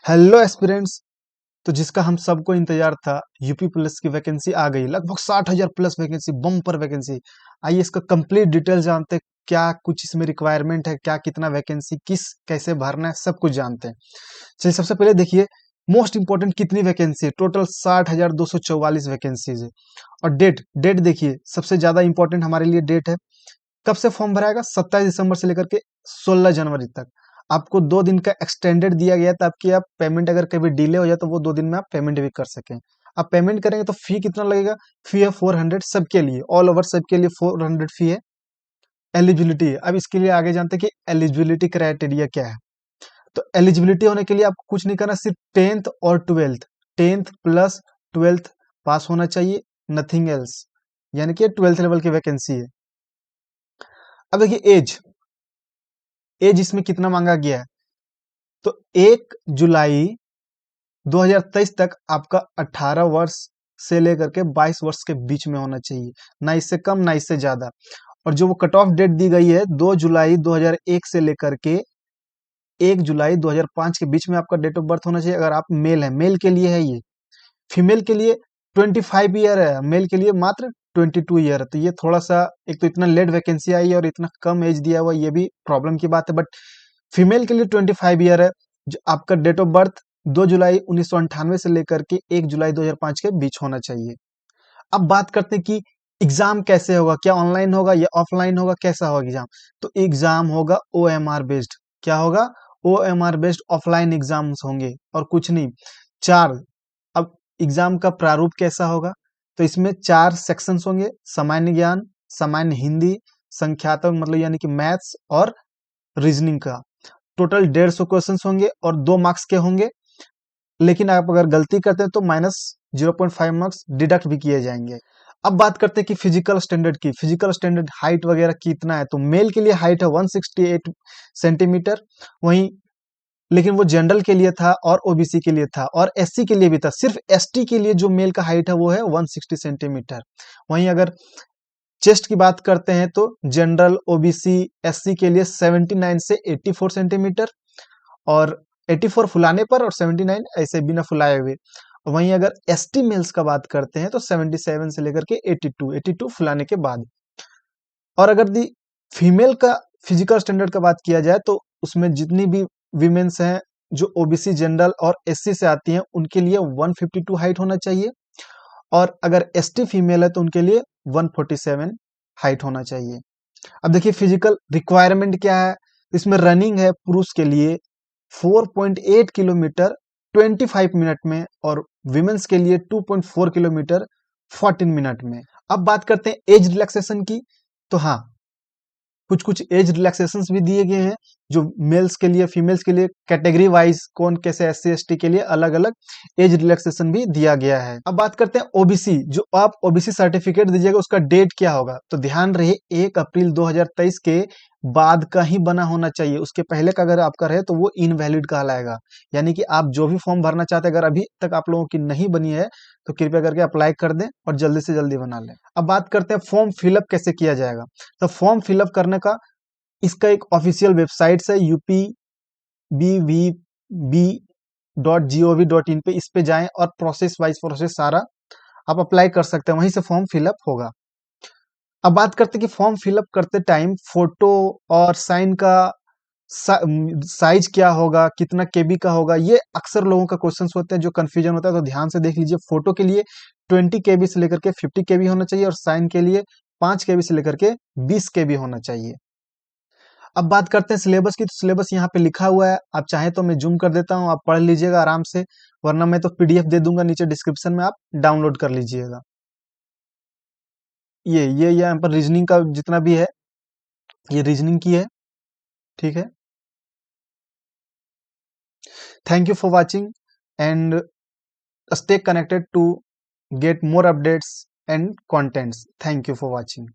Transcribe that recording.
Hello aspirants. तो जिसका हम सबको इंतजार था, यूपी पुलिस की वैकेंसी आ गई। लगभग 60,000 प्लस वैकेंसी, बम्पर वैकेंसी। आइए इसका कंप्लीट डिटेल जानते हैं। क्या कुछ इसमें रिक्वायरमेंट है, क्या कितना वैकेंसी, किस कैसे भरना है, सब कुछ जानते हैं। चलिए सबसे पहले देखिए, मोस्ट इंपॉर्टेंट कितनी वैकेंसी है। टोटल 60,244 वैकेंसीज है। और डेट डेट देखिए, सबसे ज्यादा इंपॉर्टेंट हमारे लिए डेट है। कब से फॉर्म भराएगा? 27 दिसंबर से लेकर के 16 जनवरी तक। आपको 2 दिन का एक्सटेंडेड दिया गया ताकि आप पेमेंट अगर कभी डिले हो जाए तो वो 2 दिन में आप पेमेंट भी कर सकें। आप पेमेंट करेंगे तो फी कितना लगेगा? फी है 400 सबके लिए, ऑल ओवर सबके लिए 400 फी है। एलिजिबिलिटी, अब इसके लिए आगे जानते हैं कि एलिजिबिलिटी क्राइटेरिया क्या है। तो एलिजिबिलिटी होने के लिए आपको कुछ नहीं करना, सिर्फ 10th और 12th, 10th प्लस 12th पास होना चाहिए, नथिंग एल्स। यानी कि 12th लेवल की वैकेंसी है। अब देखिए एज, एज इसमें कितना मांगा गया है। तो 1 जुलाई 2023 तक आपका 18 वर्ष से लेकर के 22 वर्ष के बीच में होना चाहिए, ना इससे कम ना इससे ज्यादा। और जो वो कट ऑफ डेट दी गई है 2 जुलाई 2001 से लेकर के 1 जुलाई 2005 के बीच में आपका डेट ऑफ बर्थ होना चाहिए। अगर आप मेल है, मेल के लिए है ये। फीमेल के लिए 25 ईयर है, मेल के लिए मात्र 22 ईयर है। तो ये थोड़ा सा, एक तो इतना लेट वैकेंसी आई है और इतना कम एज दिया हुआ, ये भी प्रॉब्लम की बात है। बट फीमेल के लिए 25 ईयर है। जो आपका डेट ऑफ बर्थ 2 जुलाई 1998 से लेकर के 1 जुलाई 2005 के बीच होना चाहिए। अब बात करते हैं कि एग्जाम कैसे होगा, क्या ऑनलाइन होगा या ऑफलाइन होगा, कैसा होगा एग्जाम। तो एग्जाम होगा OMR बेस्ड। क्या होगा? OMR बेस्ड ऑफलाइन एग्जाम्स होंगे और कुछ नहीं। चार, अब एग्जाम का प्रारूप कैसा होगा? तो इसमें 4 सेक्शंस होंगे: सामान्य ज्ञान, सामान्य हिंदी, संख्यात्मक मतलब यानी कि मैथ्स, और रीजनिंग का। टोटल 150 क्वेश्चन होंगे और 2 मार्क्स के होंगे। लेकिन आप अगर गलती करते हैं तो -0.5 मार्क्स डिडक्ट भी किए जाएंगे। अब बात करते हैं कि फिजिकल स्टैंडर्ड की। फिजिकल स्टैंडर्ड हाइट वगैरह कितना है, तो मेल के लिए हाइट है 168 सेंटीमीटर। वहीं लेकिन वो जनरल के लिए था और ओबीसी के लिए था और एससी के लिए भी था। सिर्फ एसटी के लिए जो मेल का हाइट है वो है 160 सेंटीमीटर। वहीं अगर चेस्ट की बात करते हैं तो जनरल, ओबीसी, एससी के लिए 79 से 84 सेंटीमीटर, और 84 फुलाने पर और 79 ऐसे बिना फुलाए हुए। वहीं अगर एसटी मेल्स का बात करते हैं तो 77 से लेकर के 82 फुलाने के बाद। और अगर दी फीमेल का फिजिकल स्टैंडर्ड का बात किया जाए तो उसमें जितनी भी विमेन्स हैं जो ओबीसी, जनरल और एससी से आती हैं, उनके लिए 152 हाइट होना चाहिए। और अगर एसटी फीमेल है तो उनके लिए 147 हाइट होना चाहिए। अब देखिए फिजिकल रिक्वायरमेंट क्या है। इसमें रनिंग है पुरुष के लिए 4.8 किलोमीटर 25 मिनट में, और विमेन्स के लिए 2.4 किलोमीटर 14 मिनट में। अब बात करते हैं एज रिलैक्सेशन की। तो हाँ, कुछ कुछ एज रिलैक्सेशंस भी दिए गए हैं, जो मेल्स के लिए, फीमेल्स के लिए कैटेगरी वाइज कौन कैसे, एससी एसटी के लिए अलग अलग एज रिलैक्सेशन भी दिया गया है। अब बात करते हैं ओबीसी। जो आप ओबीसी सर्टिफिकेट दीजिएगा उसका डेट क्या होगा, तो ध्यान रहे 1 अप्रैल 2023 के बाद का ही बना होना चाहिए। उसके पहले का अगर आपका रहे तो वो इनवैलिड कहलाएगा। यानी कि आप जो भी फॉर्म भरना चाहते हैं, अगर अभी तक आप लोगों की नहीं बनी है तो कृपया करके अप्लाई कर दें और जल्दी से जल्दी बना लें। अब बात करते हैं फॉर्म फिलअप कैसे किया जाएगा। तो फॉर्म फिलअप करने का इसका एक ऑफिशियल वेबसाइट है, upbvb.gov.in पे। इस पे जाएं और प्रोसेस वाइज प्रोसेस सारा आप अप्लाई कर सकते हैं, वहीं से फॉर्म फिलअप होगा। अब बात करते हैं कि फॉर्म फिलअप करते टाइम फोटो और साइन का साइज क्या होगा, कितना केबी का होगा, ये अक्सर लोगों का क्वेश्चन होते हैं, जो कंफ्यूजन होता है। तो ध्यान से देख लीजिए, फोटो के लिए 20 केबी से लेकर के 50 केबी होना चाहिए, और साइन के लिए 5 केबी से लेकर के 20 केबी होना चाहिए। अब बात करते हैं सिलेबस की। तो सिलेबस यहाँ पे लिखा हुआ है, आप चाहें तो मैं जूम कर देता हूँ, आप पढ़ लीजिएगा आराम से, वरना मैं तो पीडीएफ दे दूंगा नीचे डिस्क्रिप्शन में, आप डाउनलोड कर लीजिएगा। ये यहाँ पर रीजनिंग का जितना भी है, ये रीजनिंग की है। ठीक है, thank you for watching and stay connected to get more updates and contents. Thank you for watching.